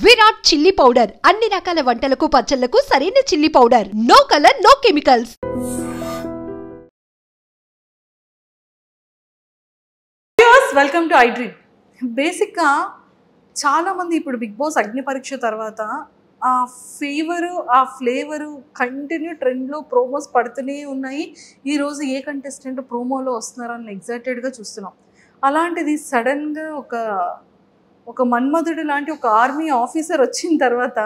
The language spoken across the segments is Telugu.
విరాట్ చిల్లీ పౌడర్ అన్ని రకాల వంటలకు పచ్చళ్లకు సరైన chilli powder. No colour no chemicals. Welcome to iDream. బేసిక్గా చాలామంది ఇప్పుడు బిగ్ బాస్ అగ్ని పరీక్ష తర్వాత ఆ ఫీవరు ఆ ఫ్లేవరు కంటిన్యూ ట్రెండ్లో ప్రోమోస్ పడుతూనే ఉన్నాయి. ఈరోజు ఏ కంటెస్టెంట్ ప్రోమోలో వస్తున్నారని ఎగ్జైటెడ్గా చూస్తున్నాం. అలాంటిది సడన్గా ఒక మన్మధుడు లాంటి ఒక ఆర్మీ ఆఫీసర్ వచ్చిన తర్వాత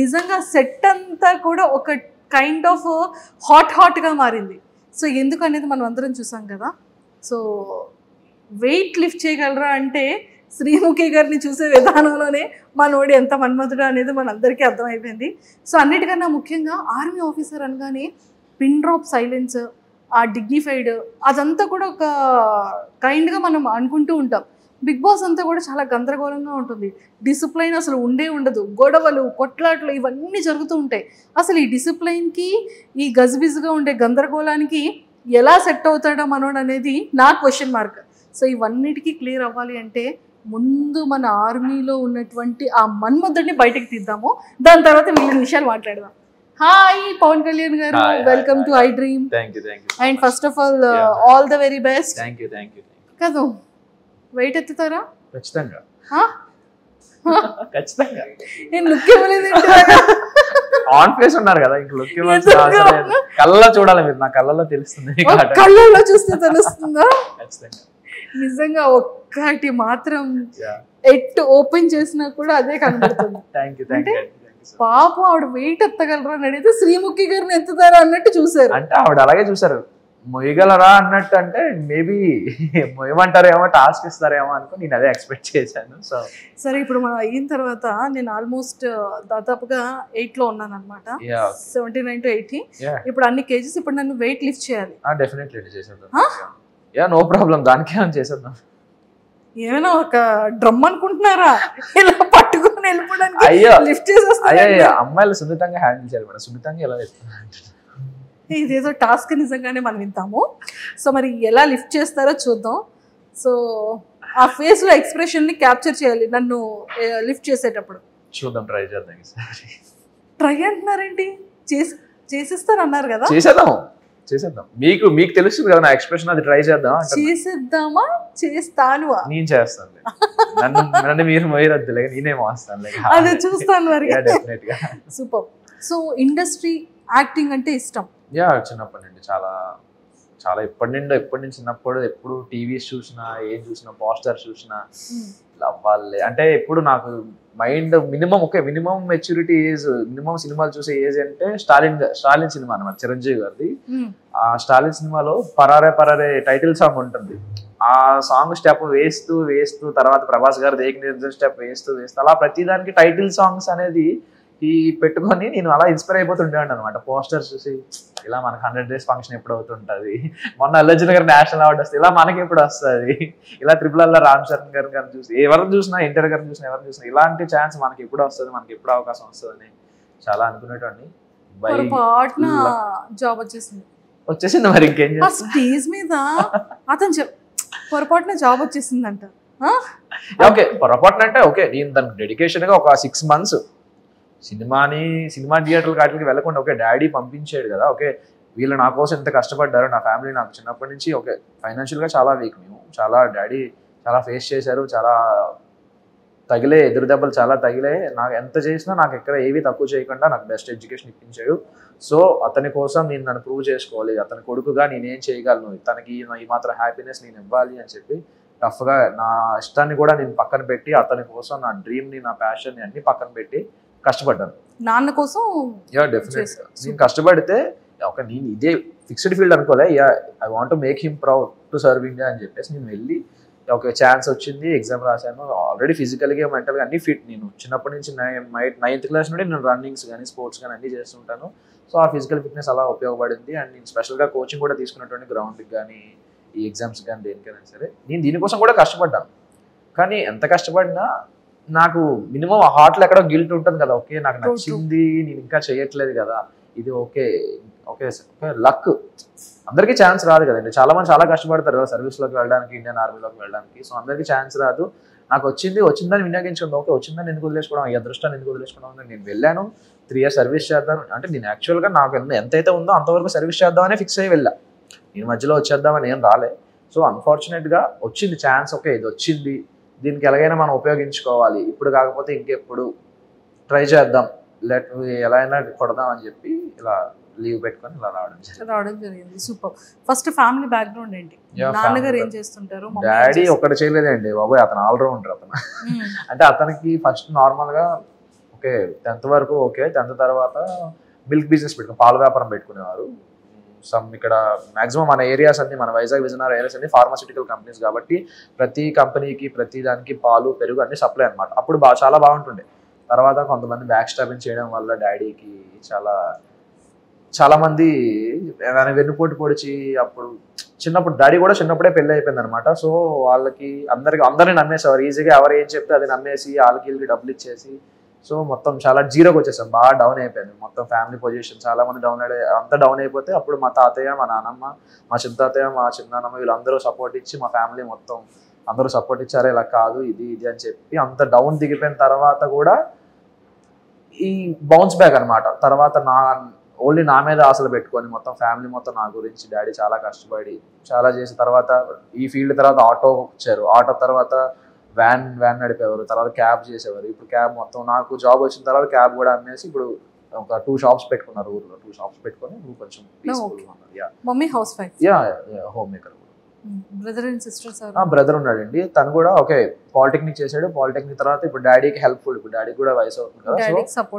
నిజంగా సెట్ అంతా కూడా ఒక కైండ్ ఆఫ్ హాట్గా మారింది. సో ఎందుకు అనేది మనం అందరం చూసాం కదా. సో వెయిట్ లిఫ్ట్ చేయగలరా అంటే శ్రీముఖి గారిని చూసే విధానంలోనే మనోడు ఎంత మన్మధుడు అనేది మనందరికీ అర్థమైపోయింది. సో అన్నిటికన్నా ముఖ్యంగా ఆర్మీ ఆఫీసర్ అనగానే పిన్ డ్రాప్ సైలెన్స్, ఆ డిగ్నిఫైడ్, అదంతా కూడా ఒక కైండ్గా మనం అనుకుంటూ ఉంటాం. బిగ్ బాస్ అంతా కూడా చాలా గందరగోళంగా ఉంటుంది. డిసిప్లైన్ అసలు ఉండదు. గొడవలు, కొట్లాట్లు ఇవన్నీ జరుగుతూ ఉంటాయి. అసలు ఈ డిసిప్లైన్కి ఈ గజిబిజిగా ఉండే గందరగోళానికి ఎలా సెట్ అవుతాడో మనోడు అనేది నా క్వశ్చన్ మార్క్. సో ఇవన్నిటికీ క్లియర్ అవ్వాలి అంటే ముందు మన ఆర్మీలో ఉన్నటువంటి ఆ మన్మధుడిని బయటకు తీద్దాము. దాని తర్వాత మిగిలిన విషయాలు మాట్లాడదాం. హాయ్ పవన్ కళ్యాణ్ గారు, welcome to I dream. And first of all the very best. కదా వెయిట్ ఎత్తుతారా? ఖచ్చితంగా. నేను లుక్ ఇవ్వలేదు. ఆన్ ఫేస్ ఉన్నారు కదా, ఇంక లుక్ ఇవ్వాల్సిన అవసరం లేదు. కళ్ళలో చూడాలి మీరు, నా కళ్ళలో తెలుస్తుంది. కళ్ళలో చూస్తే తెలుస్తుందా? నిజంగా ఒక్కటి మాత్రం ఎట్ ఓపెన్ చేసినా కూడా అదే కనబడుతుంది. అంటే పాపం ఆవిడ వెయిట్ ఎత్తగలరా అని అడిగితే శ్రీముఖి గారిని ఎత్తుతారా అన్నట్టు చూసారు. అంటే ఆవిడ అలాగే చూసారు, మొయ్యగలరా అన్నట్టు. అంటే మేబీ మొయ్యమంటారేమో, టాస్క్ ఇస్తారేమో అనుకో నేను అదే ఎక్స్పెక్ట్ చేశాను. సో సరే, ఇప్పుడు మనం అయిన తర్వాత నేను ఆల్మోస్ట్ దాదాపుగా 8లో ఉన్నాను అనమాట. 79 to 80. ఇప్పుడు అన్ని కేజెస్. ఇప్పుడు నన్ను వెయిట్ లిఫ్ట్ చేయాలి. డెఫినెట్లీ చేసేద్దాం. నో ప్రాబ్లం, దానికి ఏమైనా చేసేద్దాం. ఏమైనా ఒక డ్రమ్ అనుకుంటున్నారా ఇలా పట్టుకుని వెళ్ళిపోవడానికి? లిఫ్ట్ చేసేస్తా. అమ్మాయిలు సున్నితంగా హ్యాండిల్ చేయాలి మేడం. సున్నితంగా ఎలా చెప్తున్నారు? ఇదేదో టాస్క్ నిజంగానే మనం వింటాము. సో మరి ఎలా లిఫ్ట్ చేస్తారో చూద్దాం. సో ఆ ఫేస్ లో ఎక్స్ప్రెషన్ ని క్యాప్చర్ చేయాలి నన్ను లిఫ్ట్ చేసేటప్పుడు. చూద్దాం, ట్రై చేద్దాం. ట్రై అంటున్నారేంటి? చేసేస్తారు అన్నారు కదా. చేసేద్దాం. మీకు తెలుస్తుంది కదా నా ఎక్స్ప్రెషన్, అది ట్రై చేద్దాం. చేసేద్దామా? చేస్తాను. నేను చేస్తాను. నన్ను మీరు మొయ్యరద్దులే, నేనే మోస్తాను. అదే చూస్తాను మరి. డెఫినెట్ గా. సూపర్. సో ఇండస్ట్రీ యాక్టింగ్ అంటే ఇష్టం? చిన్నప్పటి నుండి చాలా ఎప్పటి నుంచి చిన్నప్పుడు ఎప్పుడు టీవీస్ చూసినా, ఏం చూసినా, పోస్టర్ చూసినా అవ్వాలి అంటే ఎప్పుడు నాకు mind minimum maturity age, minimum సినిమాలు చూసే ఏజ్ అంటే స్టాలిన్ సినిమా అనమాట, చిరంజీవి గారిది. ఆ స్టాలిన్ సినిమాలో పరారే టైటిల్ సాంగ్ ఉంటుంది. ఆ సాంగ్ స్టెప్ వేస్తూ తర్వాత ప్రభాస్ గారు ఏకనిర్జన స్టెప్ వేస్తూ అలా ప్రతిదానికి టైటిల్ సాంగ్స్ అనేది పెట్టుకొని నేను అలా ఇన్స్పైర్ అయిపోతుండేవాడు అనమాట. పోస్టర్స్ చూసి ఇలా మనకు 100 days ఫంక్షన్ ఎప్పుడు అవుతుంటుంది, మొన్న అల్లర్జున్ గారు నేషనల్ అవార్డు వస్తుంది, ఇలా మనకి ఎప్పుడు వస్తుంది, ఇలా త్రిపుల్ రామ్ చరణ్ గారిని చూసి ఎవరిని చూసినా, ఎన్టీఆర్ గారిని చూసినా, ఎవరిని చూసినా ఇలాంటి ఛాన్స్ మనకి ఎప్పుడు వస్తుంది, మనకి ఎప్పుడు అవకాశం వస్తుందని చాలా అనుకునేటండి. జాబ్ వచ్చేసింది. మరి ఇంకేం చేస్తా. స్టేజ్ మీద అతను పొరపాటున జాబ్ వచ్చేసిందంట. ఓకే, పొరపాటున అంటే ఓకే, నేను దానికి డెడికేషన్ గా ఒక 6 months సినిమా థియేటర్లు వాటికి వెళ్ళకుండా ఓకే డాడీ పంపించాడు కదా, ఓకే వీళ్ళు నా కోసం ఎంత కష్టపడ్డారు, నా ఫ్యామిలీ నాకు చిన్నప్పటి నుంచి ఓకే ఫైనాన్షియల్గా చాలా వీక్, మేము డాడీ చాలా ఫేస్ చేశారు, చాలా ఎదురు దెబ్బలు చాలా తగిలే. నాకు ఎంత చేసినా నాకు ఎక్కడ ఏవి తక్కువ చేయకుండా నాకు బెస్ట్ ఎడ్యుకేషన్ ఇప్పించాడు. సో అతని కోసం నన్ను ప్రూవ్ చేసుకోవాలి, అతని కొడుకుగా నేనేం చేయగలను, తనకి ఈ మాత్రం హ్యాపీనెస్ నేను ఇవ్వాలి అని చెప్పి టఫ్గా నా ఇష్టాన్ని కూడా నేను పక్కన పెట్టి అతని కోసం నా డ్రీమ్ని, నా ప్యాషన్ని అన్ని పక్కన పెట్టి కష్టపడ్డాను. నాన్న కోసం డెఫినెట్గా నేను కష్టపడితే ఒక నేను ఇదే ఫిక్స్డ్ ఫీల్డ్ అనుకోలే, I want to make him proud to serve India అని చెప్పేసి నేను వెళ్ళి ఒక ఛాన్స్ వచ్చింది, ఎగ్జామ్ రాశాను. ఆల్రెడీ ఫిజికల్గా మెంటల్గా అన్ని ఫిట్. నేను చిన్నప్పటి నుంచి 9th class నుండి నేను రన్నింగ్స్ కానీ స్పోర్ట్స్ కానీ అన్నీ చేస్తుంటాను. సో ఆ ఫిజికల్ ఫిట్నెస్ అలా ఉపయోగపడింది. అండ్ నేను స్పెషల్గా కోచింగ్ కూడా తీసుకున్నటువంటి గ్రౌండ్కి కానీ ఈ ఎగ్జామ్స్ కానీ దేనికైనా సరే నేను దీనికోసం కూడా కష్టపడ్డాను. కానీ ఎంత కష్టపడినా నాకు మినిమం హార్ట్లో ఎక్కడో గిల్ట్ ఉంటుంది కదా, ఓకే నాకు నచ్చింది నేను ఇంకా చేయట్లేదు కదా, ఇది ఓకే లక్. అందరికీ ఛాన్స్ రాదు కదండి. చాలా మంది చాలా కష్టపడతారు కదా సర్వీస్లోకి వెళ్ళడానికి, ఇండియన్ ఆర్మీలోకి వెళ్ళడానికి. సో అందరికీ ఛాన్స్ రాదు. నాకు వచ్చిందని వినియోగించుకుంది. ఓకే, వచ్చిందని ఎందుకు వదిలేసుకోవడం, ఈ అదృష్టాన్ని ఎందుకు వదిలేసుకోవడం. నేను వెళ్ళాను, 3 years సర్వీస్ చేద్దాం అంటే, నేను యాక్చువల్గా నాకు ఎంతైతే ఉందో అంతవరకు సర్వీస్ చేద్దామని ఫిక్స్ అయ్యి వెళ్ళా. నేను మధ్యలో వచ్చేద్దామని ఏం రాలే. సో అన్ఫార్చునేట్గా వచ్చింది ఛాన్స్. ఓకే, ఇది వచ్చింది, దీనికి ఎలాగైనా మనం ఉపయోగించుకోవాలి, ఇప్పుడు కాకపోతే ఇంకెప్పుడు ట్రై చేద్దాం, ఎలా అయినా కొడదాం అని చెప్పి ఇలా లీవ్ పెట్టుకొని ఇలా రావడం జరిగింది. సూపర్. ఫస్ట్ ఫ్యామిలీ బ్యాక్గ్రౌండ్ ఏంటి? నాన్నగారు ఏం చేస్తుంటారు? డాడీ ఒకటి చేయలేదండి బాబోయ్, అతను ఆల్రౌండర్. అతను అంటే అతనికి ఫస్ట్ నార్మల్గా ఓకే 10th వరకు ఓకే, 10th తర్వాత మిల్క్ బిజినెస్ పెట్టుకుని పాల వ్యాపారం పెట్టుకునేవారు. ఇక్కడ మాక్సిమం మన ఏరియాస్ అన్ని, మన వైజాగ్ విజయనగరం ఏరియాస్ అన్ని ఫార్మాస్యూటికల్ కంపెనీస్ కాబట్టి ప్రతి కంపెనీకి ప్రతి దానికి పాలు పెరుగు అన్ని సప్లై అనమాట. అప్పుడు చాలా బాగుంటుండే. తర్వాత కొంతమంది బ్యాక్ స్టాబింగ్ చేయడం వల్ల డాడీకి చాలా మంది వెన్నుపోటు పొడిచి, అప్పుడు డాడీ కూడా చిన్నప్పుడే పెళ్లి అయిపోయింది అనమాట. సో వాళ్ళకి అందరిని నమ్మేసేవారు ఈజీగా. ఎవరు ఏం చెప్తే అది నమ్మేసి వాళ్ళకి వీళ్ళకి డబ్బులు ఇచ్చేసి, సో మొత్తం చాలా జీరోకి వచ్చేసాం. బాగా డౌన్ అయిపోయింది మొత్తం ఫ్యామిలీ పొజిషన్. చాలా మంది డౌన్ అయిపోతే అప్పుడు మా తాతయ్య, మా నాన్నమ్మ, మా చిన్న తాతయ్య, మా చిన్నాన్నమ్మ వీళ్ళందరూ సపోర్ట్ ఇచ్చి, మా ఫ్యామిలీ మొత్తం అందరూ సపోర్ట్ ఇచ్చారు. ఇలా కాదు ఇది అని చెప్పి అంత డౌన్ దిగిపోయిన తర్వాత కూడా ఈ బౌన్స్ బ్యాక్ అనమాట. తర్వాత ఓన్లీ నా మీద ఆశలు పెట్టుకొని మొత్తం ఫ్యామిలీ మొత్తం నా గురించి డాడీ చాలా కష్టపడి చాలా చేసిన తర్వాత ఈ ఫీల్డ్ తర్వాత ఆటో వచ్చారు. ఆటో తర్వాత వ్యాన్ నడిపేవారు, తర్వాత క్యాబ్ చేసేవారు. ఇప్పుడు క్యాబ్ మొత్తం నాకు జాబ్ వచ్చిన తర్వాత క్యాబ్ కూడా అమ్మేసి ఇప్పుడు ఒక 2 shops పెట్టుకున్నారు ఊర్లో. 2 shops పెట్టుకొని కొంచెం mummy house wife, home maker. Brother and sisters? Brother ఉన్నాడండి, తను కూడా ఓకే పాలిటెక్నిక్ చేశాడు. పాలిటెక్నిక్ తర్వాత ఇప్పుడు డాడీకి హెల్ప్ఫుల్, ఇప్పుడు డాడీకి కూడా వయసు అవుతుంది కదా,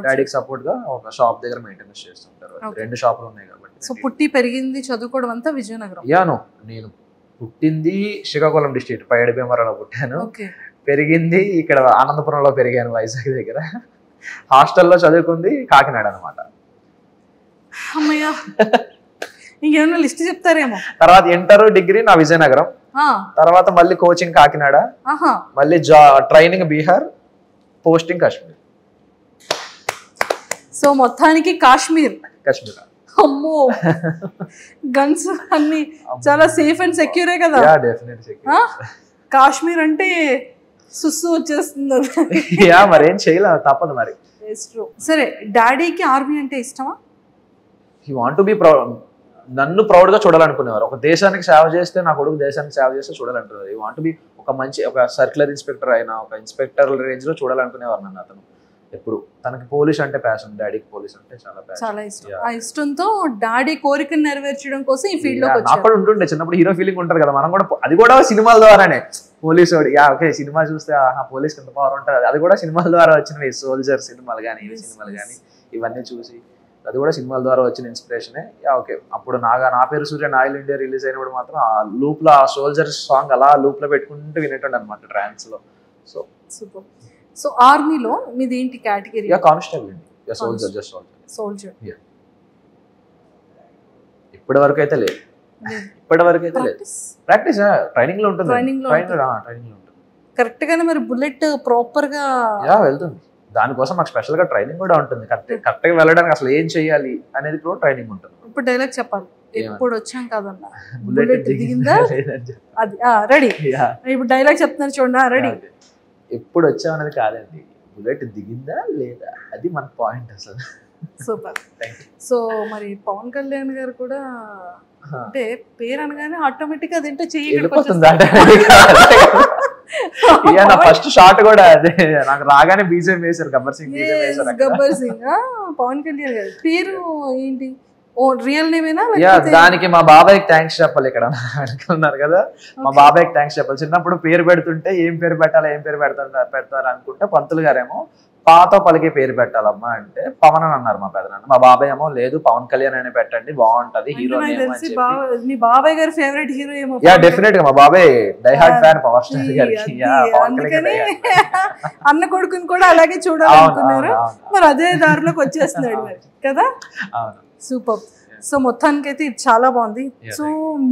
డాడీకి సపోర్ట్ గా ఒక షాప్ దగ్గర మెయింటెనెన్స్ చేస్తుంటారు. 2 షాపులు ఉన్నాయి కాబట్టి. సో పుట్టి పెరిగింది చదువుకోవడం అంతా విజయనగరం? నేను పుట్టింది శ్రీకాకుళం డిస్ట్రిక్ట్ పైడి భీమవరంలో పుట్టాను. పెరిగింది ఇక్కడ ఆనందపురంలో పెరిగాను, వైజాగ్ దగ్గర. హాస్టల్లో చదువుకుంది కాకినాడ అనమాట. అమ్మయ్య, ఇంకేమన్నా లిస్ట్ చెప్తారేమో. తర్వాత ఇంటర్ డిగ్రీ నా విజయనగరం, తర్వాత మళ్ళీ కోచింగ్ కాకినాడ, మళ్ళీ training Bihar, posting Kashmir. So మొత్తానికి కాశ్మీర్. అమ్మో, గన్స్ అన్ని చాలా సేఫ్ అండ్ సెక్యూరే కదా? కాశ్మీర్ అంటే సుస్సు వచ్చేస్తుంది. మరేం చేయలేదు, తప్పదు మరి. సరే, డాడీకి ఆర్మీ అంటే ఇష్టమా? He want to be proud. నన్ను ప్రౌడ్ గా చూడాలనుకునేవారు. ఒక దేశానికి సేవ చేస్తే, నా కొడుకు దేశానికి సేవ చేస్తే చూడాలంటున్నారు. హీ వాంట్ టు బి ఒక సర్క్యులర్ ఇన్స్పెక్టర్ అయినా, ఒక ఇన్స్పెక్టర్ రేంజ్ లో చూడాలనుకునేవారు నన్ను. అతను ఎప్పుడు తనకి పోలీస్ అంటే ప్యాషన్, డాడీకి పోలీస్ అంటే చాలా ఇష్టం. ఆ ఇష్టంతో డాడీ కోరికను నెరవేర్చడం కోసం ఈ ఫీల్డ్ లో నాకు కూడా ఉంటుండే చిన్నప్పుడు. హీరో ఫీలింగ్ ఉంటుంది కదా, మనం కూడా అది కూడా సినిమాల ద్వారానే. పోలీసు ఓకే, సినిమా చూస్తే పోలీస్ ఎంత పవర్ ఉంటుంది, అది కూడా సినిమాల ద్వారా వచ్చినవి. సోల్జర్ సినిమాలు కానీ, ఇవి సినిమాలు కానీ ఇవన్నీ చూసి అది కూడా సినిమాల ద్వారా వచ్చిన ఇన్స్పిరేషనే. ఓకే, అప్పుడు నా పేరు సూర్య, నా ఇల్లు ఇండియా రిలీజ్ అయినప్పుడు మాత్రం ఆ లూప్ లో, ఆ సోల్జర్ సాంగ్ అలా లూప్ లో పెట్టుకుంటూ వినేటండి అనమాట ట్రాన్స్ లో. So super. సో ఆర్మీలో మీది ఏంటి కేటగిరీ? కానిస్టేబుల్ అండి. సోల్జర్. ఇప్పటి వరకు అయితే లేదు. ప్రాక్టీస్ ట్రైనింగ్ లో ఉంటుంది. కరెక్ట్ గానే మరి బుల్లెట్ ప్రాపర్ గా వెళ్తుంది. దానికోసం మాకు స్పెషల్ గా ట్రైనింగ్ కూడా ఉంటుంది. కరెక్ట్ గా వెళ్ళడానికి అసలు ఏం చేయాలి అనేది కూడా ట్రైనింగ్ ఉంటుంది. ఇప్పుడు డైలాగ్ చెప్పాలి. ఎప్పుడు వచ్చాం కదన్నా, బుల్లెట్ దిగిందా? అది రెడీ. ఇప్పుడు డైలాగ్ చెప్తున్నారు చూడండి, రెడీ. ఎప్పుడు వచ్చాం అనేది కాదండి, బుల్లెట్ దిగిందా లేదా, అది మన పాయింట్ అసలు. సూపర్. సో మరి పవన్ కళ్యాణ్ గారు కూడా అంటే పేరు అనగానే ఆటోమేటిక్ గా అదేంటో చేయకపోతుంది. ఫస్ట్ షాట్ కూడా అదే, నాకు రాగానే బీజేపీ వేశారు, గబ్బర్ సింగ్. పవన్ కళ్యాణ్ గారు పేరు ఏంటి? రియల్ నేమేనా? దానికి మా బాబాయ్కి థ్యాంక్స్ చెప్పాలి. ఇక్కడ అడుగుతున్నారు కదా, మా బాబాయ్కి థ్యాంక్స్ చెప్పాలి. చిన్నప్పుడు పేరు పెడుతుంటే ఏం పేరు పెట్టాలి, ఏం పేరు పెడతారు అనుకుంటే పంతులు గారేమో పాతో పలికే పేరు పెట్టాలమ్మా అంటే పవన్ అని అన్నారు మా పెదనాన్న. మా బాబాయ్ ఏమో లేదు పవన్ కళ్యాణ్ అనే పెట్టండి బాగుంటది, హీరో. మీ బాబాయ్ గారి ఫేవరెట్ హీరో ఏమో? డెఫినెట్ గా మా బాబాయ్ డైహార్డ్ ఫ్యాన్ పవర్ స్టార్ గారికి. అన్న కొడుకుని కూడా అలాగే చూడాలనుకున్నారు, మరి అదే దారిలోకి వచ్చేస్తున్నాడు మరి కదా. సూపర్. సో మొత్తానికి అయితే ఇది చాలా బాగుంది. సో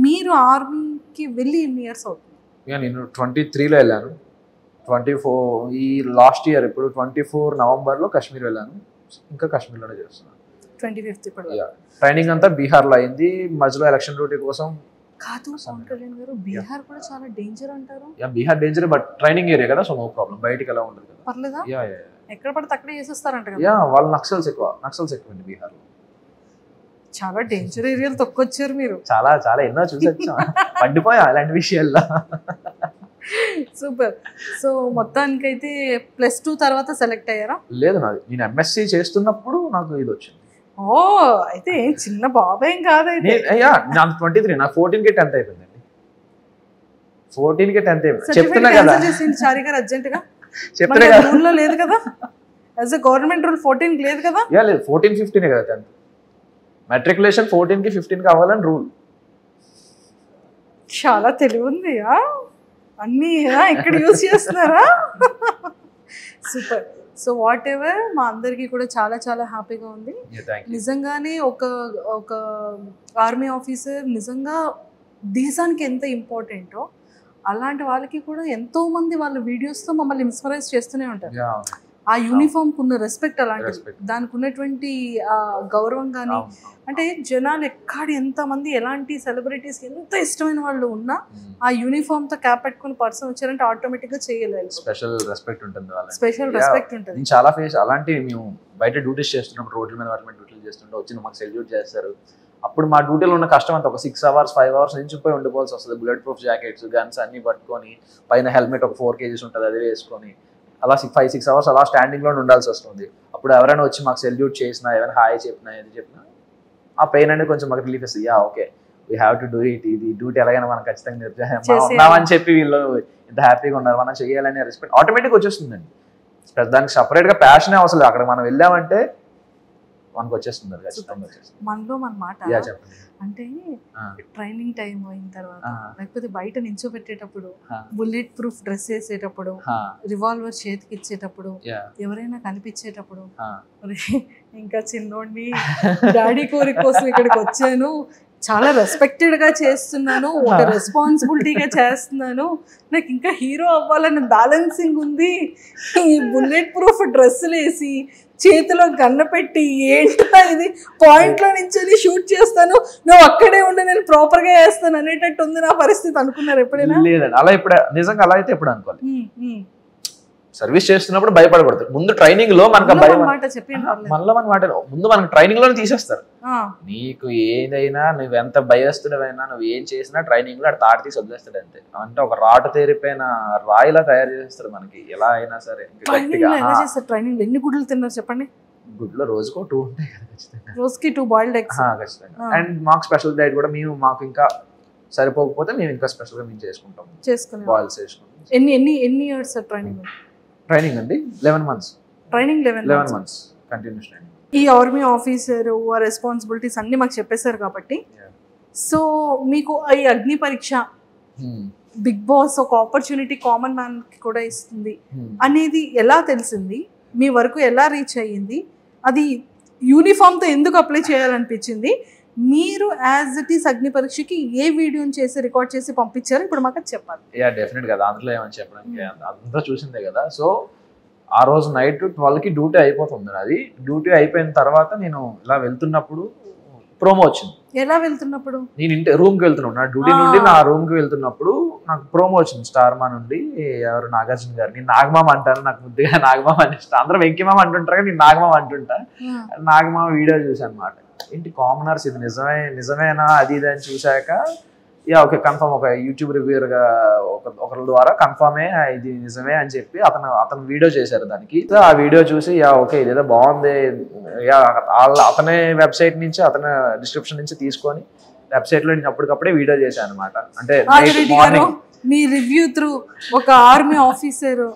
మీరు ఆర్మీకి వెళ్ళి ఎన్ని ఇయర్స్ అవుతుంది? నేను 23లో వెళ్ళాను. 24 ఈ లాస్ట్ ఇయర్, ఇప్పుడు 24 నవంబర్లో కాశ్మీర్ వెళ్ళాను. ఇంకా కాశ్మీర్లోనే చేస్తున్నాను. 25 ట్రైనింగ్ అంతా బీహార్లో అయింది. మధ్యలో ఎలక్షన్ డ్యూటీ కోసం కాదు పవన్ కళ్యాణ్ గారు, బీహార్ కూడా చాలా డేంజర్ అంటారు. Bihar danger, but training area కదా, సో నో ప్రాబ్లం, బయటికి ఎలా ఉండదు కదా. పర్లేదా? ఎక్కడ పడితే అక్కడే చేసేస్తారంట కదా. వాళ్ళు నక్సల్స్ ఎక్కువ బీహార్ లో. చాలా డేంజర్ ఏరియాలు తొక్కొచ్చారు మీరు. చాలా చాలా ఎన్నో చూసొచ్చా, పడిపోయా అలాంటి విషయాల్లో. సూపర్. సో మొత్తానికైతే +2 తర్వాత సెలెక్ట్ అయ్యారా? లేదు, నేను ఎంఎస్సీ చేస్తున్నప్పుడు నాకు ఇది వచ్చింది. ఓ, అయితే చిన్న బాబేం కాదైతే. నాకు 23, నాకు 14కి 10th అయిపోయిందండి. 14కి 10th అయిపోయింది. చెప్తున్నా కదా చారి గారు అర్జెంట్ గా. చెప్తున్నా కదా, రూల్ లో లేదు కదా, యాజ్ ఎ గవర్నమెంట్ రూల్ 14 లేదు కదా. లేదు 14, 15 కదా 10th. మెట్రికులేషన్ 14కి 15కి అవ్వాలని రూల్. చాలా తెలివి ఉంది. అన్ని ఇక్కడ యూజ్ చేస్తున్నారా? సూపర్. సో వాట్ ఎవర్, మా అందరికీ కూడా చాలా చాలా హ్యాపీగా ఉంది. నిజంగానే ఒక ఆర్మీ ఆఫీసర్ నిజంగా దేశానికి ఎంత ఇంపార్టెంటో అలాంటి వాళ్ళకి కూడా ఎంతో మంది వాళ్ళ వీడియోస్తో మమ్మల్ని ఇన్స్పైరైజ్ చేస్తూనే ఉంటారు. ఆ యూనిఫామ్ కున్న రెస్పెక్ట్ అలాంటిది, దానికి ఉన్నటువంటి గౌరవం కానీ, అంటే జనాలు ఎంతమంది ఎలాంటి సెలబ్రిటీస్ ఎంత ఇష్టమైన వాళ్ళు ఉన్నా ఆ యూనిఫామ్ తో క్యాప్ పెట్టుకుని పర్సన్ వచ్చారంటే ఆటోమేటిక్ గా చేయలేదు. స్పెషల్ రెస్పెక్ట్ ఉంటుంది. చాలా ఫేస్ అలాంటి మేము బయట డ్యూటీస్ చేస్తున్నప్పుడు, రోడ్ల మీద వాటి మీద డ్యూటీలు చేస్తుంటే వచ్చి మాకు సెల్యూట్ చేస్తారు. అప్పుడు మా డ్యూటీలో ఉన్న కష్టం అంతా ఒక 6 hours 5 hours నుంచి పోయి ఉండిపోవాల్సి వస్తుంది. బుల్లెట్ ప్రూఫ్ జాకెట్స్, గన్స్ అన్ని పట్టుకొని, పైన హెల్మెట్ ఒక 4 kgs ఉంటుంది, అది వేసుకొని అలా 5-6 hours అలా స్టాండింగ్ లో ఉండాల్సి వస్తుంది. అప్పుడు ఎవరైనా వచ్చి మాకు సెల్యూట్ చేసినా, ఏమైనా హాయ్ చెప్పినా, ఏది చెప్పినా ఆ పెయిన్ అనేది కొంచెం మాకు రిలీఫ్ ఇస్తుంది. Okay, we have to do it, ఇది డ్యూటీ ఎలాగైనా మనం ఖచ్చితంగా ఉన్నామని చెప్పి వీళ్ళు ఇంత హ్యాపీగా ఉన్నారు, మనం చేయాలనే రెస్పెక్ట్ ఆటోమేటిక్గా వచ్చేస్తుందండి. దానికి సపరేట్ గా ప్యాషనే అవసరం లేదు. అక్కడ మనం వెళ్ళామంటే మనకు వచ్చేస్తుంది ఖచ్చితంగా. మనలో మన మాట అంటే ట్రైనింగ్ టైం అయిన తర్వాత, లేకపోతే బయట నించోబెట్టేటప్పుడు, బుల్లెట్ ప్రూఫ్ డ్రెస్ వేసేటప్పుడు, రివాల్వర్ చేతికి ఇచ్చేటప్పుడు, ఎవరైనా కనిపించేటప్పుడు, ఇంకా చిన్నోడిని డాడీ కోరిక కోసం ఇక్కడికి వచ్చాను, చాలా రెస్పెక్టెడ్ గా చేస్తున్నాను, ఒక రెస్పాన్సిబిలిటీగా చేస్తున్నాను, నాకు ఇంకా హీరో అవ్వాలని బ్యాలెన్సింగ్ ఉంది, ఈ బుల్లెట్ ప్రూఫ్ డ్రెస్సులు వేసి చేతిలో గన్న పెట్టి ఏంటో ఇది పాయింట్ లో నుంచి షూట్ చేస్తాను, నువ్వు అక్కడే ఉండి నేను ప్రాపర్ గా వేస్తాను అనేటట్టు ఉంది నా పరిస్థితి. అనుకున్నారు ఎప్పుడైనా? లేదండి, అలా ఇప్పుడు నిజంగా అలా అయితే ఎప్పుడు అనుకోవాలి. సర్వీస్ చేస్తున్నప్పుడు భయపడకూడదు. ముందు ట్రైనింగ్ లో మనకు ముందు మనకు ట్రైనింగ్ లోనే తీసేస్తారు. నీకు ఏదైనా నువ్వు ఎంత భయస్తుడవైనా, నువ్వు ఏం చేసినా ట్రైనింగ్ లో తాటి తీసి వదిలేస్తాడు అంతే. అంటే ఒక రాటు తేరిపోయిన రాయిలా తయారు చేస్తారు మనకి ఎలా అయినా సరే. ట్రైనింగ్ ఎన్ని గుడ్లు తిన్నారు చెప్పండి? గుడ్లో రోజుకో 2 ఉంటాయి కదా ఖచ్చితంగా. రోజుకి 2 బాయిల్డ్ ఎగ్స్ ఖచ్చితంగా. అండ్ మాకు స్పెషల్ డైట్ కూడా మాకు ఇంకా సరిపోకపోతే మేము ఇంకా స్పెషల్ గా మేము చేసుకుంటాం. బాయిల్స్ చేసుకుంటాం. ఎన్ని ఇయర్స్ ట్రైనింగ్ అండి? 11 months. Training 11 months continuous training. ఈ ఆర్మీ ఆఫీసర్ ఆ రెస్పాన్సిబిలిటీస్ అన్ని మాకు చెప్పేశారు కాబట్టి, సో మీకు ఈ అగ్ని పరీక్ష బిగ్ బాస్ ఒక ఆపర్చునిటీ కామన్ మ్యాన్ కి కూడా ఇస్తుంది అనేది ఎలా తెలిసింది? మీ వరకు ఎలా రీచ్ అయ్యింది? అది యూనిఫామ్ తో ఎందుకు అప్లై చేయాలనిపించింది? మీరు యాజ్ ఇట్ ఈస్ అగ్ని పరీక్షకి ఏ వీడియోని చేసి రికార్డ్ చేసి పంపించారు ఇప్పుడు మాకు చెప్పాలి. డెఫినెట్ గా దాంట్లో ఏమని చెప్పడానికి అంతా చూసిందే కదా. సో ఆ రోజు నైట్ 12కి డ్యూటీ అయిపోతుంది. అది డ్యూటీ అయిపోయిన తర్వాత నేను ఇలా వెళ్తున్నప్పుడు ప్రోమో వచ్చింది. ఎలా వెళ్తున్నప్పుడు? నేను రూమ్ కి వెళ్తున్నాను, నా డ్యూటీ నుండి నా రూమ్ కి వెళ్తున్నప్పుడు నాకు ప్రోమో వచ్చింది స్టార్మా నుండి. ఎవరు? నాగార్జున గారు. నేను నాగమామ అంటాను, నాకు ముద్దుగా నాగమామ అని ఇష్టం. అందరూ వెంకిమామ అంటుంటారు కానీ నేను నాగమామ అంటుంటా. నాగమామ వీడియో చూసాను అనమాట. ఏంటి కామనర్స్ ఇది నిజమేనా అది ఇది అని చూశాక ఓకే కన్ఫర్మ్, ఒక యూట్యూబ్ రివ్యూర్ గా ఒకరి ద్వారా కన్ఫర్మే ఇది నిజమే అని చెప్పి అతను వీడియో చేశారు దానికి. ఆ వీడియో చూసి ఓకే ఇదేదో బాగుంది, అతనే వెబ్సైట్ నుంచి అతని డిస్క్రిప్షన్ నుంచి తీసుకొని వెబ్సైట్ లో నేను అప్పటికప్పుడే వీడియో చేశాను అనమాట. అంటే మీ రివ్యూ త్రూ ఒక ఆర్మీ ఆఫీసర్.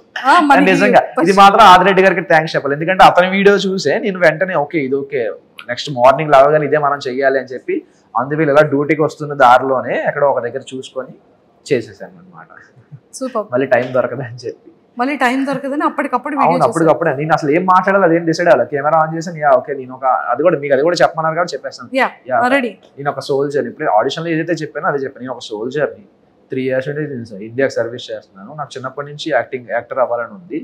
నిజంగా ఇది మాత్రం ఆదిరెడ్డి గారికి థ్యాంక్స్ చెప్పాలి. ఎందుకంటే అతని వీడియో చూసే నేను వెంటనే ఓకే ఇది ఓకే నెక్స్ట్ మార్నింగ్ లాగానే ఇదే మనం చెయ్యాలి అని చెప్పి అందువల్ల ఇలా డ్యూటీకి వస్తున్న దారిలోనే ఎక్కడో ఒక దగ్గర చూసుకొని చేసేసాను అనమాట. సూపర్. మళ్ళీ టైం దొరకదని చెప్పి అప్పటికప్పుడు నేను అసలు ఏం మాట్లాడాలి అదేం డిసైడ్ అవ్వాలి. కెమెరా ఆన్ చేసాను. ఓకే నేను అది కూడా చెప్పమన్నారు కాబట్టి చెప్పేస్తాను. నేను ఒక సోల్జర్. ఇప్పుడు ఆడిషన్ లో ఏదైతే చెప్పానో అదే చెప్పాను. నేను ఒక సోల్జర్ని 3 years నుంచి ఇండియాకి సర్వీస్ చేస్తున్నాను. నాకు చిన్నప్పటి నుంచి యాక్టర్ అవ్వాలని ఉంది.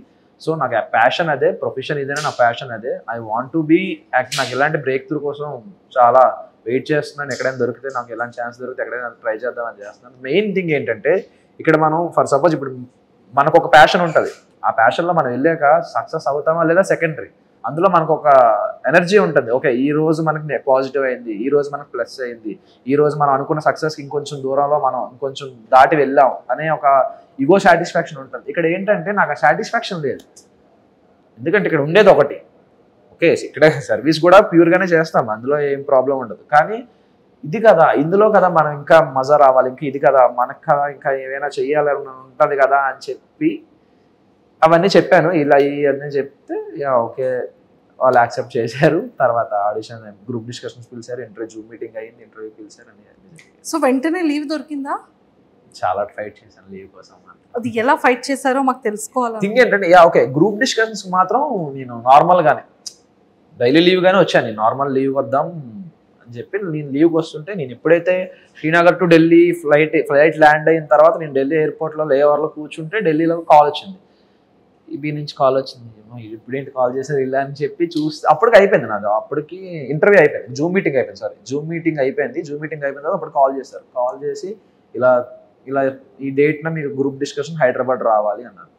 సో నాకు ప్యాషన్ అదే, ప్రొఫెషన్ ఇదేనా నా ప్యాషన్ అదే. I want to be act. నాకు ఇలాంటి బ్రేక్ త్రూ కోసం చాలా వెయిట్ చేస్తున్నాను, ఎక్కడైనా దొరికితే నాకు ఎలాంటి ఛాన్స్ దొరికితే ఎక్కడైనా ట్రై చేద్దామని చేస్తున్నాను. మెయిన్ థింగ్ ఏంటంటే ఇక్కడ మనం ఫర్ సపోజ్ ఇప్పుడు మనకు ఒక ప్యాషన్ ఉంటుంది, ఆ ప్యాషన్లో మనం వెళ్ళాక సక్సెస్ అవుతామా లేదా సెకండరీ. అందులో మనకు ఒక ఎనర్జీ ఉంటుంది, ఓకే ఈ రోజు మనకి పాజిటివ్ అయింది, ఈ రోజు మనకు ప్లస్ అయింది, ఈ రోజు మనం అనుకున్న సక్సెస్కి ఇంకొంచెం దూరంలో మనం ఇంకొంచెం దాటి వెళ్ళాం అనే ఒక ఈగో సాటిస్ఫాక్షన్ ఉంటుంది. ఇక్కడ ఏంటంటే నాకు ఆ సాటిస్ఫాక్షన్ లేదు, ఎందుకంటే ఇక్కడ ఉండేది ఒకటి. ఓకే ఇక్కడ సర్వీస్ కూడా ప్యూర్గానే చేస్తాం, అందులో ఏం ప్రాబ్లం ఉండదు. కానీ ఇది కదా, ఇందులో కదా మనం ఇంకా మజా రావాలి, ఇంకా ఇది కదా మనకు కదా ఇంకా ఏమైనా చెయ్యాలని ఉంటుంది కదా అని చెప్పి అవన్నీ చెప్పాను. ఇలా ఇవన్నీ చెప్తే ఓకే వాళ్ళు యాక్సెప్ట్ చేశారు. తర్వాత ఆడిషన్, గ్రూప్ డిస్కషన్స్ పిలిచారు, జూమ్ మీటింగ్ అయ్యింది, ఇంటర్వ్యూ పిలిచారు అని. సో వెంటనే లీవ్ దొరికిందా? చాలా ఫైట్ చేశాను లీవ్ కోసం. అది ఎలా ఫైట్ చేశారో మాకు తెలుసుకోవాలి. థింగ్ ఏంటంటే ఓకే గ్రూప్ డిస్కషన్స్ మాత్రం నేను నార్మల్గానే డైలీ లీవ్గానే వచ్చాను. నేను నార్మల్ లీవ్ వద్దాం అని చెప్పి నేను లీవ్కి వస్తుంటే, నేను ఎప్పుడైతే Srinagar to Delhi flight land అయిన తర్వాత నేను ఢిల్లీ ఎయిర్పోర్ట్లో లేఓవర్లో కూర్చుంటే ఢిల్లీలో కాల్ వచ్చింది, ఈబీ నుంచి కాల్ వచ్చింది. ఇప్పుడేంటి కాల్ చేసేది ఇలా అని చెప్పి చూస్తే అప్పటికి అయిపోయింది నాది. అప్పటికి ఇంటర్వ్యూ అయిపోయింది, జూమ్ మీటింగ్ అయిపోయింది, జూమ్ మీటింగ్ అయిపోయిన తర్వాత అప్పుడు కాల్ చేశారు. కాల్ చేసి ఇలా ఈ డేట్న మీకు గ్రూప్ డిస్కషన్ హైదరాబాద్ రావాలి అన్నారు.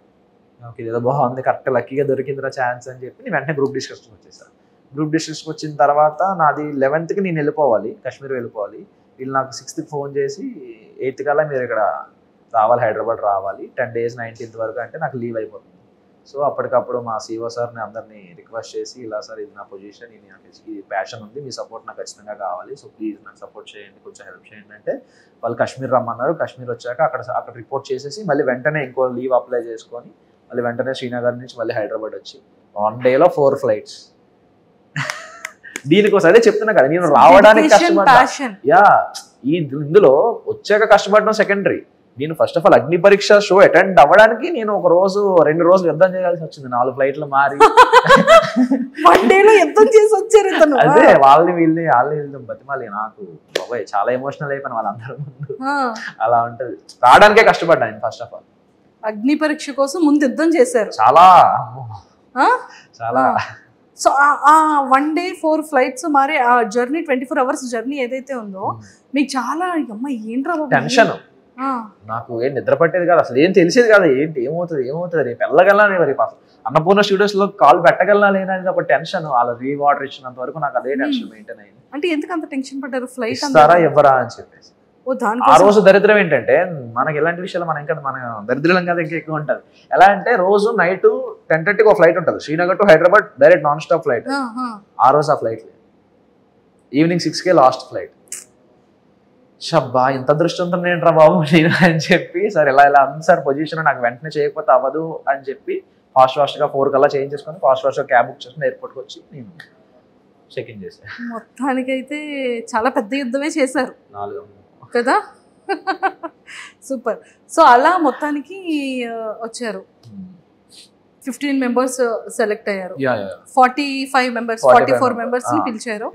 ఓకే ఏదో బాగుంది, కరెక్ట్ లక్కీగా దొరికిందిరా ఛాన్స్ అని చెప్పి నేను వెంటనే గ్రూప్ డిస్కషన్ వచ్చేసాను. గ్రూప్ డిస్కషన్ వచ్చిన తర్వాత నాది 11th నేను వెళ్ళిపోవాలి, కాశ్మీర్ వెళ్ళిపోవాలి. వీళ్ళు నాకు 6th ఫోన్ చేసి 8th కల్లా మీరు ఇక్కడ రావాలి, హైదరాబాద్ రావాలి, 10 days 19th వరకు అంటే నాకు లీవ్ అయిపోతుంది. సో అప్పటికప్పుడు మా CEO సార్ని అందరినీ రిక్వెస్ట్ చేసి, ఇలా సార్ ఇది నా పొజిషన్, ఇది నాకు ఈ ప్యాషన్ ఉంది, మీ సపోర్ట్ నాకు ఖచ్చితంగా కావాలి, సో ప్లీజ్ నాకు సపోర్ట్ చేయండి, కొంచెం హెల్ప్ చేయండి అంటే వాళ్ళు కాశ్మీర్ రమ్మన్నారు. కాశ్మీర్ వచ్చాక అక్కడ రిపోర్ట్ చేసేసి మళ్ళీ వెంటనే ఇంకో లీవ్ అప్లై చేసుకొని మళ్ళీ వెంటనే శ్రీనగర్ నుంచి మళ్ళీ హైదరాబాద్ వచ్చి 1 dayలో 4 flights. దీనికోసం అదే చెప్తున్నా కదా, నేను రావడానికి కష్టపడ్డా. ఇందులో వచ్చాక కష్టపడడం సెకండరీ. నేను ఫస్ట్ ఆఫ్ ఆల్ అగ్ని పరీక్ష షో అటెండ్ అవ్వడానికి నేను 2 రోజులు యుద్ధం చేయాల్సి వచ్చింది, 4 flightలు మారి. 1 dayలో యుద్ధం చేసి వచ్చారు. అదే వాళ్ళని బతిమాలి. నాకు బాబాయ్ చాలా ఎమోషనల్ అయిపోయిన వాళ్ళందరూ ముందు. అలా ఉంటది, రావడానికే కష్టపడ్డా నేను ఫస్ట్ ఆఫ్ ఆల్. అగ్ని పరీక్ష కోసం ముందు యుద్ధం చేశారు చాలా. సో ఆ 1 day 4 flights మరి ఆ జర్నీ 24 hours జర్నీ ఏదైతే ఉందో మీకు చాలా అమ్మ ఏంట్రా టెన్షన్. నాకు ఏం నిద్ర పట్టేది కాదు, అసలు ఏం తెలిసేది కాదు, ఏమవుతుంది రేపు వెళ్ళగలనా, రేపు అసలు అన్నపూర్ణ స్టూడియోస్ లో కాల్ పెట్టగలనా లేదా అనేది ఒక టెన్షన్. వాళ్ళ రీవార్డర్ ఇచ్చినంత వరకు నాకు అదే టెన్షన్ మెయింటైన్ అయింది. అంటే ఎందుకు అంత టెన్షన్ పడ్డారు? ఫ్లైట్ ఇస్తారా ఇవ్వరా అని చెప్పేసి. ఆ రోజు దరిద్రం ఏంటంటే మనకి ఎలాంటి విషయాలు మన దరిద్రం కదా ఇంకా ఎక్కువ ఉంటుంది. ఎలా అంటే రోజు నైట్ 10:30కి ఒక ఫ్లైట్ ఉంటుంది, Srinagar to Hyderabad direct non stop flight. ఆ రోజు ఆ ఫ్లైట్ లేదు, ఈవినింగ్ 6కే లాస్ట్ ఫ్లైట్. షబ్బా ఇంత అదృష్టంతో ఏంట్రా బాబు నేను అని చెప్పి, సార్ ఇలా ఉంది సార్ పొజిషన్, నాకు వెంటనే చేయకపోతే అవ్వదు అని చెప్పి ఫాస్ట్గా 4 కల్లా చేంజ్ చేసుకొని ఫాస్ట్గా క్యాబ్ బుక్ చేసుకుని ఎయిర్పోర్ట్కి వచ్చి నేను చెక్ ఇన్ చేశాను. మొత్తానికైతే చాలా పెద్ద యుద్ధమే చేశారు 4 కదా. సూపర్. సో అలా మొత్తానికి వచ్చారు, 15 members సెలెక్ట్ అయ్యారు. 45 members 44 members ని పిలిచారు.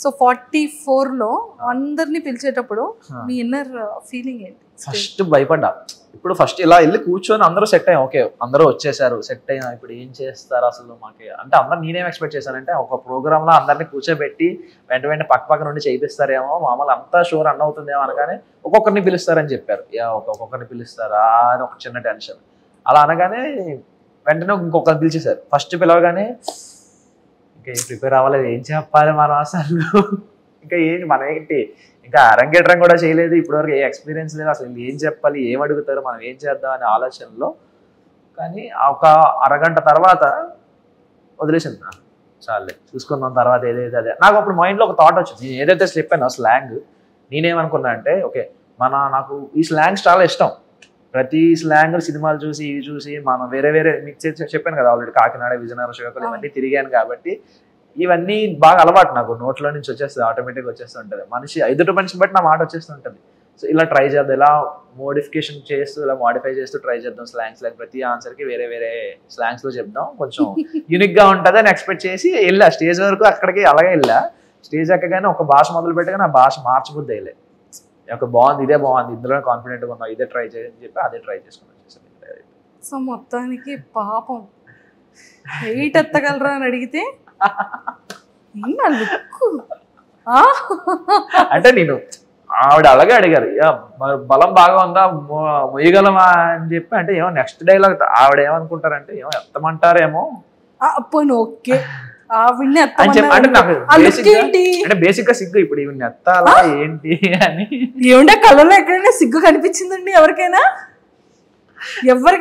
సో 44లో అందరినీ పిలిచేటప్పుడు మీ ఇన్నర్ ఫీలింగ్ ఏంటి? ఫస్ట్ భయపడ్డా. ఇప్పుడు ఫస్ట్ ఇలా వెళ్ళి కూర్చొని అందరూ సెట్ అయ్యాం, ఓకే అందరూ వచ్చేసారు, సెట్ అయ్యాం, ఇప్పుడు ఏం చేస్తారు అసలు మాకే అంటే అందరు. నేనేం ఎక్స్పెక్ట్ చేశానంటే ఒక ప్రోగ్రామ్ లో అందరినీ కూర్చోబెట్టి వెంట పక్క నుండి చేయిస్తారేమో, మామూలు అంతా షో రన్ అవుతుందేమో అనగానే ఒక్కొక్కరిని పిలుస్తారని చెప్పారు. ఒక్కొక్కరిని పిలుస్తారా అని ఒక చిన్న టెన్షన్. అలా అనగానే వెంటనే ఇంకొకరిని పిలిచేశారు. ఫస్ట్ పిలవగానే ఇంకా ఏం ప్రిపేర్ అవ్వలేదు, ఏం చెప్పాలి మనం అసలు, ఇంకా మనం ఏంటి ఇంకా అరంగేట్రం కూడా చేయలేదు, ఇప్పటివరకు ఏ ఎక్స్పీరియన్స్ లేదు, అసలు ఏం చెప్పాలి, ఏం అడుగుతారు, మనం ఏం చేద్దాం అనే ఆలోచనలో. కానీ ఒక అరగంట తర్వాత వదిలేసింది, చాలే చూసుకుందాం తర్వాత ఏదైతే అదే. నాకు అప్పుడు మైండ్లో ఒక థాట్ వచ్చింది, నేను ఏదైతే చెప్పానో స్లాంగ్, నేనేమనుకున్నా అంటే ఓకే నాకు ఈ స్లాంగ్స్ చాలా ఇష్టం. ప్రతి స్లాంగ్ సినిమాలు చూసి ఇవి చూసి మనం వేరే మీకు చెప్పాను కదా ఆల్రెడీ, కాకినాడ విజయనగరం శ్రీకాకుళం ఇవన్నీ తిరిగాను కాబట్టి ఇవన్నీ బాగా అలవాటు నాకు, నోట్లో నుంచి వచ్చేస్తుంది, ఆటోమేటిక్గా వచ్చేస్తూ ఉంటుంది. ఎదుటి మనిషిని బట్టి నా మాట వచ్చేస్తుంటుంది. సో ఇలా ట్రై చేద్దాం, ఇలా మోడిఫికేషన్ చేస్తూ ఇలా మాడిఫై చేస్తూ ట్రై చేద్దాం స్లాంగ్స్. లైక్ ప్రతి ఆన్సర్కి వేరే స్లాంగ్స్లో చెప్దాం, కొంచెం యూనిక్గా ఉంటుంది అని ఎక్స్పెక్ట్ చేసి వెళ్ళా. స్టేజ్ వరకు అక్కడికి అలాగే వెళ్ళా. స్టేజ్ ఎక్కగానే ఒక భాష మొదలు పెట్టగానే ఆ భాష మార్చబుద్ధి అయ్యలే. బాగుంది, ఇదే బాగుంది, ఇందులో కాన్ఫిడెంట్గా ఉన్నాం, ఇదే ట్రై చేయని చెప్పి అదే ట్రై చేసుకున్నాను. సో మొత్తానికి పాపం వెయిట్ ఎత్తగలరా అని అడిగితే లుక్ అంటే నేను ఆవిడ అలాగే అడిగారు బలం బాగా ఉందా మొయ్యగలమా అని చెప్పి. అంటే ఏమో నెక్స్ట్ డైలాగ్ ఆవిడ ఏమనుకుంటారంటే ఏమో ఎత్తమంటారేమో ఓకే ఆవిడ్ని అని చెప్పి. అంటే నాకు బేసిక్ గా సిగ్గు ఇప్పుడు ఈవిడ్ని ఎత్తాలా ఏంటి అని. ఏమంటే కళ్ళలో ఎక్కడైనా సిగ్గు కనిపించిందండి ఎవరికైనా? ఎవరికి